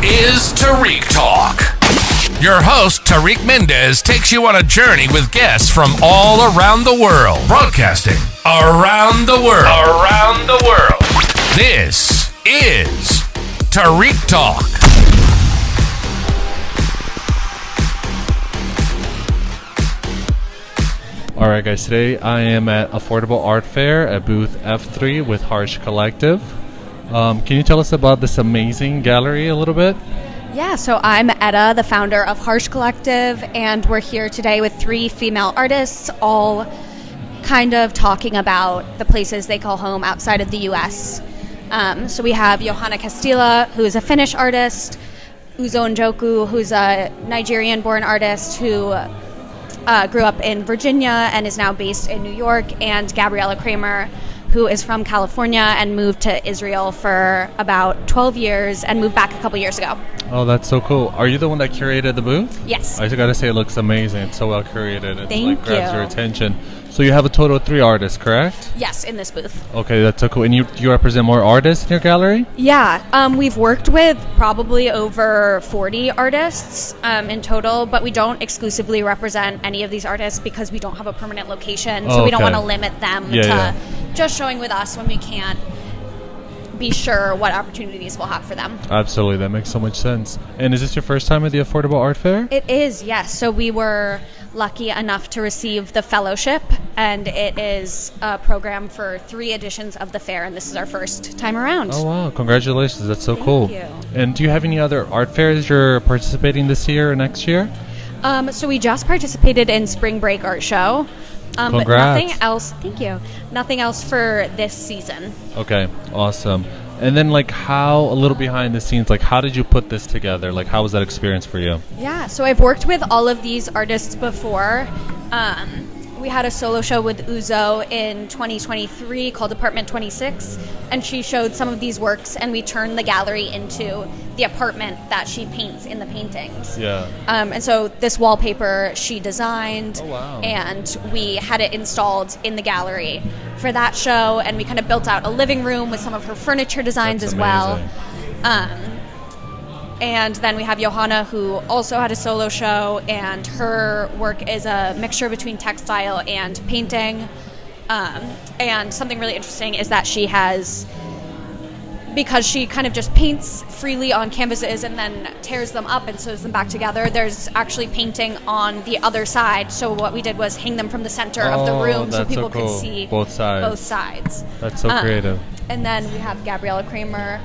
is Tarik Talk. Your host, Tarik Mendes, takes you on a journey with guests from all around the world. Broadcasting around the world. Around the world. This is Tarik Talk. Alright guys, today I am at Affordable Art Fair at booth F3 with Harsh Collective. Can you tell us about this amazing gallery a little bit? Yeah, so I'm Etta, the founder of Harsh Collective, and we're here today with 3 female artists, all kind of talking about the places they call home outside of the U.S. So we have Johanna Castilla, who is a Finnish artist, Uzo Njoku, who's a Nigerian-born artist who grew up in Virginia and is now based in New York, and Gabriella Kramer, who is from California and moved to Israel for about 12 years and moved back a couple years ago. Oh, that's so cool. Are you the one that curated the booth? Yes. I just gotta say it looks amazing. It's so well curated. Thank grabs you. your attention. So you have a total of 3 artists, correct? Yes, in this booth. Okay, that's so cool. And you represent more artists in your gallery? Yeah, we've worked with probably over 40 artists in total, but we don't exclusively represent any of these artists because we don't have a permanent location, so we don't want to limit them to just showing with us when we can't be sure what opportunities we'll have for them. Absolutely, that makes so much sense. And is this your first time at the Affordable Art Fair? It is, yes. So we were lucky enough to receive the fellowship, and it is a program for 3 editions of the fair, and this is our first time around. Oh wow, congratulations, that's so cool. Thank you. And do you have any other art fairs you're participating this year or next year? So we just participated in Spring Break Art Show, but nothing else. Thank you. Nothing else for this season. Okay, awesome. And then how, a little behind the scenes, how did you put this together? How was that experience for you? Yeah, so I've worked with all of these artists before. We had a solo show with Uzo in 2023 called Apartment 26, and she showed some of these works, and we turned the gallery into the apartment that she paints in the paintings. Yeah. And so this wallpaper she designed, oh, wow. and we had it installed in the gallery for that show, and we kind of built out a living room with some of her furniture designs That's as amazing. well. And then we have Johanna, who also had a solo show, and her work is a mixture between textile and painting. And something really interesting is that she has, because she kind of just paints freely on canvases and then tears them up and sews them back together, there's actually painting on the other side. So what we did was hang them from the center of the room so people could see both sides. That's so creative. And then we have Gabriella Kramer,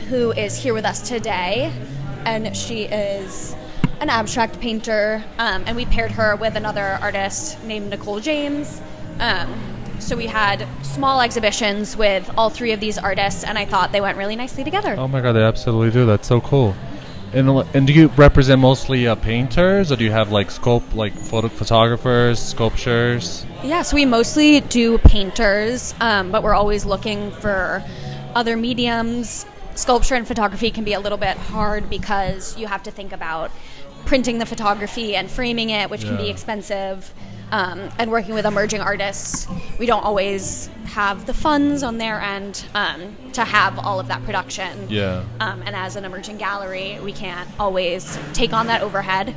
who is here with us today, and she is an abstract painter, and we paired her with another artist named Nicole James. So we had small exhibitions with all 3 of these artists, and I thought they went really nicely together. Oh my god, they absolutely do. That's so cool. And do you represent mostly painters, or do you have photographers, sculptures? Yeah, so we mostly do painters, but we're always looking for other mediums. Sculpture and photography can be a little bit hard because you have to think about printing the photography and framing it, which can be expensive. And working with emerging artists, we don't always have the funds on their end to have all of that production. Yeah. And as an emerging gallery, we can't always take on that overhead.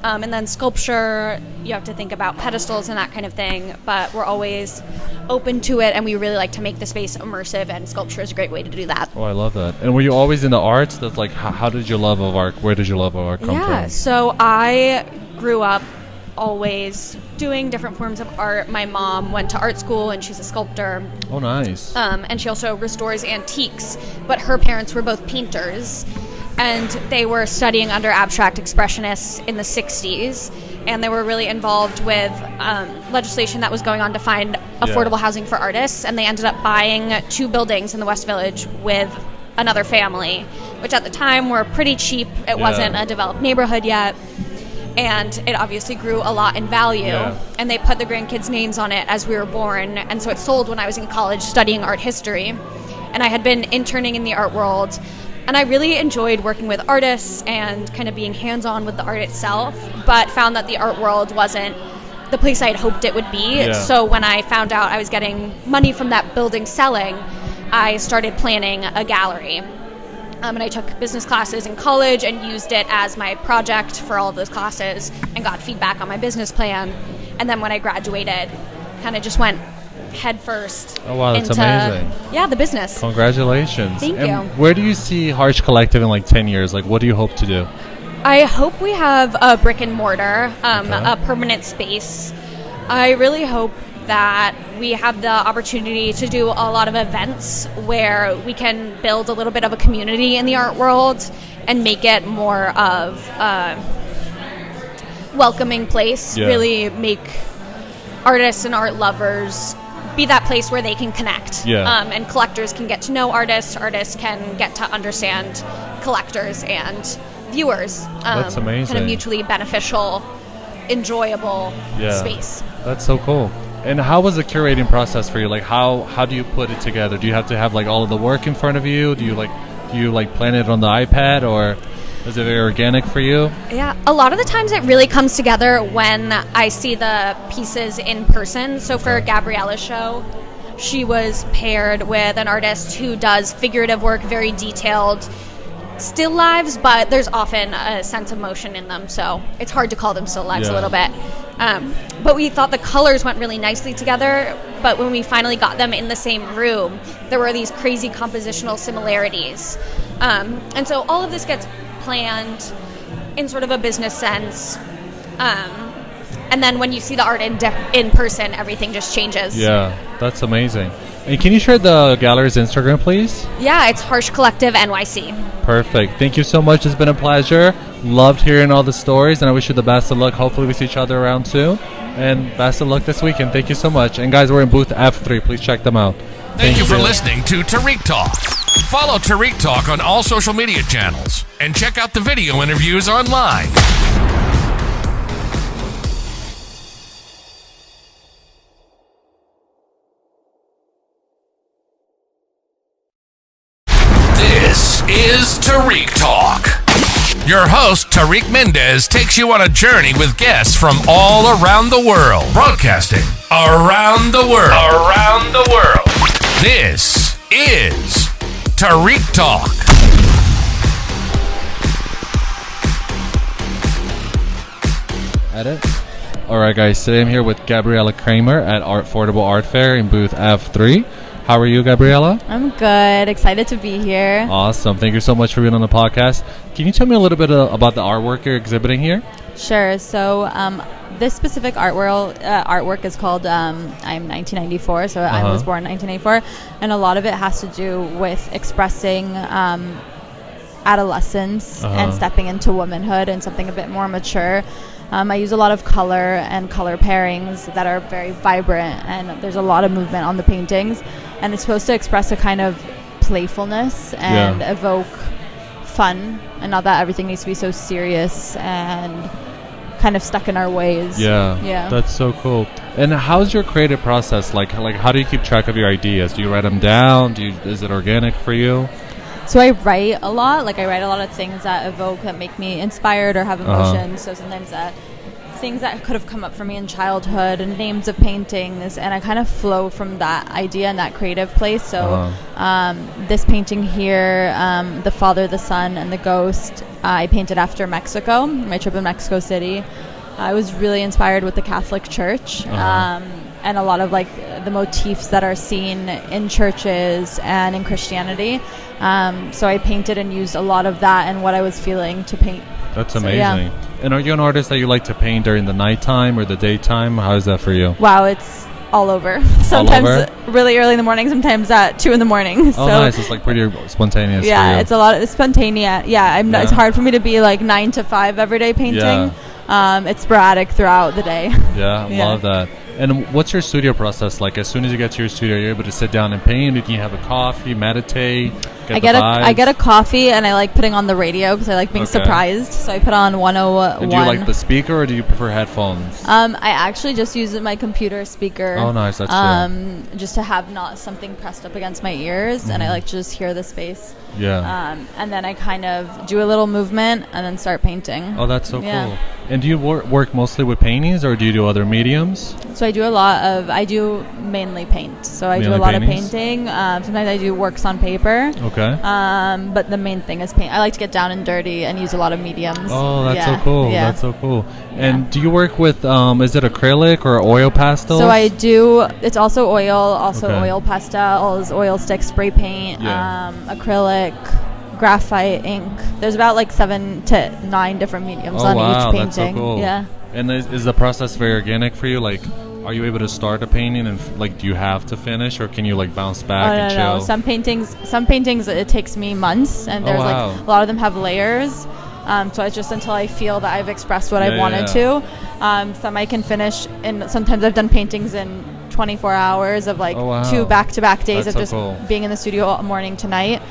And then sculpture, you have to think about pedestals and that kind of thing, but we're always open to it, and we really like to make the space immersive, and sculpture is a great way to do that. Oh, I love that. And were you always in the arts? That's how did your love of art, where did your love of art come from? Yeah, so I grew up always doing different forms of art. My mom went to art school, and she's a sculptor. Oh, nice. And she also restores antiques, but her parents were both painters, and they were studying under abstract expressionists in the 60s, and they were really involved with legislation that was going on to find affordable housing for artists, and they ended up buying 2 buildings in the West Village with another family, which at the time were pretty cheap. It wasn't a developed neighborhood yet, and it obviously grew a lot in value, and they put the grandkids' names on it as we were born, and so it sold when I was in college studying art history, and I had been interning in the art world. And I really enjoyed working with artists and kind of being hands-on with the art itself, but found that the art world wasn't the place I had hoped it would be. Yeah. So when I found out I was getting money from that building selling, I started planning a gallery. And I took business classes in college and used it as my project for all of those classes and got feedback on my business plan. And then when I graduated, kind of just went head first. Oh, wow, that's amazing. Yeah, the business. Congratulations. Thank and you. Where do you see Harsh Collective in like 10 years? Like, what do you hope to do? I hope we have a brick and mortar, a permanent space. I really hope that we have the opportunity to do a lot of events where we can build a little bit of a community in the art world and make it more of a welcoming place. Yeah. Really make artists and art lovers be that place where they can connect. Yeah. And collectors can get to know artists can get to understand collectors and viewers. That's amazing. Kind of mutually beneficial, enjoyable space. That's so cool. And how was the curating process for you? Like, how do you put it together? Do you have to have like all of the work in front of you? Do you plan it on the iPad, or is it very organic for you? Yeah, a lot of the times it really comes together when I see the pieces in person. So for Gabriella's show, she was paired with an artist who does figurative work, very detailed still lives, but there's often a sense of motion in them, so it's hard to call them still lives a little bit. But we thought the colors went really nicely together, but when we finally got them in the same room, there were these crazy compositional similarities. And so all of this gets planned in sort of a business sense. And then when you see the art in person, everything just changes. Yeah, that's amazing. And can you share the gallery's Instagram, please? Yeah, it's Harsh Collective NYC. Perfect. Thank you so much. It's been a pleasure. Loved hearing all the stories, and I wish you the best of luck. Hopefully we see each other around too. And best of luck this weekend. Thank you so much. And guys, we're in booth F3. Please check them out. Thank you for listening to Tarik Talk. Follow Tarik Talk on all social media channels and check out the video interviews online. This is Tarik Talk. Your host, Tarik Mendes, takes you on a journey with guests from all around the world. Broadcasting around the world. Around the world. This is Tarik Talk. Edit. All right, guys. Today I'm here with Gabriella Kramer at Affordable Art Fair in booth F3. How are you, Gabriella? I'm good. Excited to be here. Awesome. Thank you so much for being on the podcast. Can you tell me a little bit about the artwork you're exhibiting here? Sure. So this specific artwork is called I'm 1994, so I was born in 1994, and a lot of it has to do with expressing adolescence and stepping into womanhood and something a bit more mature. I use a lot of color and color pairings that are very vibrant, and there's a lot of movement on the paintings, and it's supposed to express a kind of playfulness and evoke fun, and not that everything needs to be so serious and kind of stuck in our ways. Yeah. That's so cool. And how's your creative process? Like how do you keep track of your ideas? Do you write them down? Is it organic for you? So I write a lot. Like I write a lot of things that evoke, that make me inspired or have emotion. So sometimes that things that could have come up for me in childhood and names of paintings, and I kind of flow from that idea and that creative place. So this painting here, The Father, the Son, and the Ghost, I painted after Mexico, my trip in Mexico City. I was really inspired with the Catholic Church. And a lot of like the motifs that are seen in churches and in Christianity. So I painted and used a lot of that and what I was feeling to paint. That's amazing. And are you an artist that you like to paint during the nighttime or the daytime? How is that for you? Wow, it's all over. Sometimes really early in the morning, sometimes at 2 in the morning. Oh, nice. It's like pretty spontaneous. Yeah, for you. it's a lot. It's spontaneous. Yeah, it's hard for me to be like 9 to 5 every day painting. It's sporadic throughout the day. Yeah, I love that. And what's your studio process like? As soon as you get to your studio, you're able to sit down and paint? Or can you have a coffee, meditate, I get a coffee, and I like putting on the radio because I like being surprised. So I put on 101. And do you like the speaker, or do you prefer headphones? I actually just use my computer speaker. Oh, nice. That's cool. Just to have not something pressed up against my ears, and I like to just hear the space. Yeah. And then I kind of do a little movement and then start painting. Oh, that's so cool. And do you work mostly with paintings, or do you do other mediums? So I do mainly paint. So I do a lot of painting. Sometimes I do works on paper. Okay. Okay. But the main thing is paint. I like to get down and dirty and use a lot of mediums. Oh, that's so cool. Yeah. That's so cool. And do you work with, is it acrylic or oil pastels? So I do, it's also oil, also Okay. oil pastels, oil stick, spray paint, acrylic, graphite, ink. There's about like 7 to 9 different mediums on each painting. That's so cool. Yeah. And is the process very organic for you? Like, are you able to start a painting and like, do you have to finish, or can you like bounce back and chill? No. Some paintings it takes me months, and there's like a lot of them have layers. So it's just until I feel that I've expressed what I wanted to. Some I can finish, and sometimes I've done paintings in 24 hours of like 2 back-to-back days of just being in the studio all morning to night.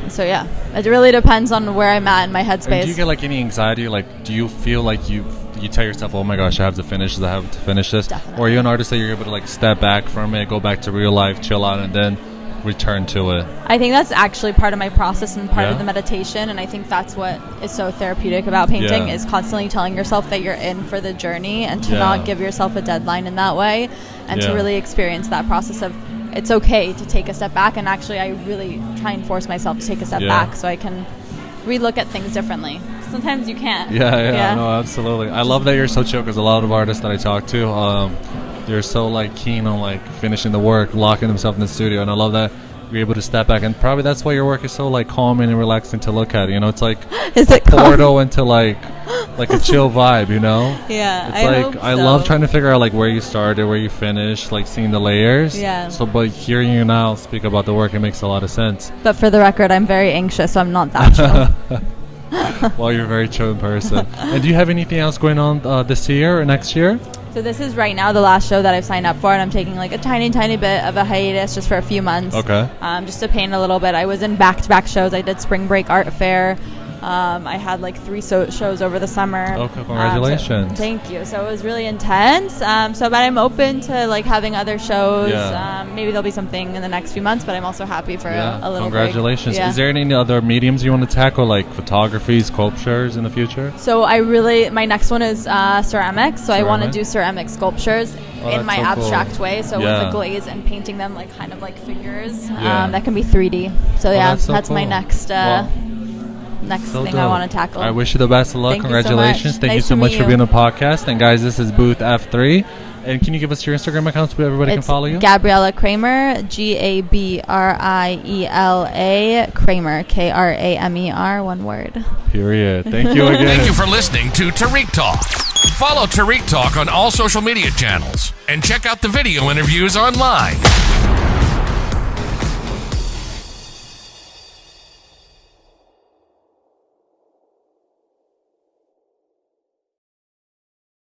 So yeah, it really depends on where I'm at in my headspace. And do you get like any anxiety? Like, do you feel like you tell yourself, oh my gosh, I have to finish this? Definitely. Or are you an artist that you're able to like step back from it, go back to real life, chill out, and then return to it? I think that's actually part of my process and part of the meditation, and I think that's what is so therapeutic about painting is constantly telling yourself that you're in for the journey, and to not give yourself a deadline in that way, and to really experience that process of it's okay to take a step back. And actually I really try and force myself to take a step back so I can relook at things differently. Sometimes you can't. Yeah, no, absolutely. I love that you're so chill, because a lot of artists that I talk to, they're so like keen on like finishing the work, locking themselves in the studio, and I love that you're able to step back, and probably that's why your work is so like calming and relaxing to look at. You know, it's like a portal into like a chill vibe. You know? Yeah, it's I love trying to figure out like where you started, where you finished, like seeing the layers. Yeah. So, but hearing you now speak about the work, it makes a lot of sense. But for the record, I'm very anxious, so I'm not that chill. Well, you're a very chill person. And do you have anything else going on this year or next year? So this is right now the last show that I've signed up for, and I'm taking like a tiny bit of a hiatus just for a few months. Okay. Just to paint a little bit. I was in back-to-back shows. I did Spring Break Art Fair. I had like 3 shows over the summer. Okay, congratulations. Thank you. So it was really intense. But I'm open to like having other shows. Maybe there'll be something in the next few months, but I'm also happy for a little congratulations. break. Is there any other mediums you want to tackle, like photography, sculptures in the future? So my next one is ceramics. So I want to do ceramic sculptures in my abstract way. So with the glaze and painting them like kind of like figures. That can be 3D. So that's my next thing I want to tackle. I wish you the best of luck. Thank Congratulations. You so much. Thank you so much for being on the podcast. And guys, this is Booth F3. And can you give us your Instagram account so everybody can follow you? Gabriela Kramer, Gabriela Kramer, Kramer, one word. Period. Thank you again. Thank you for listening to Tarik Talk. Follow Tarik Talk on all social media channels and check out the video interviews online.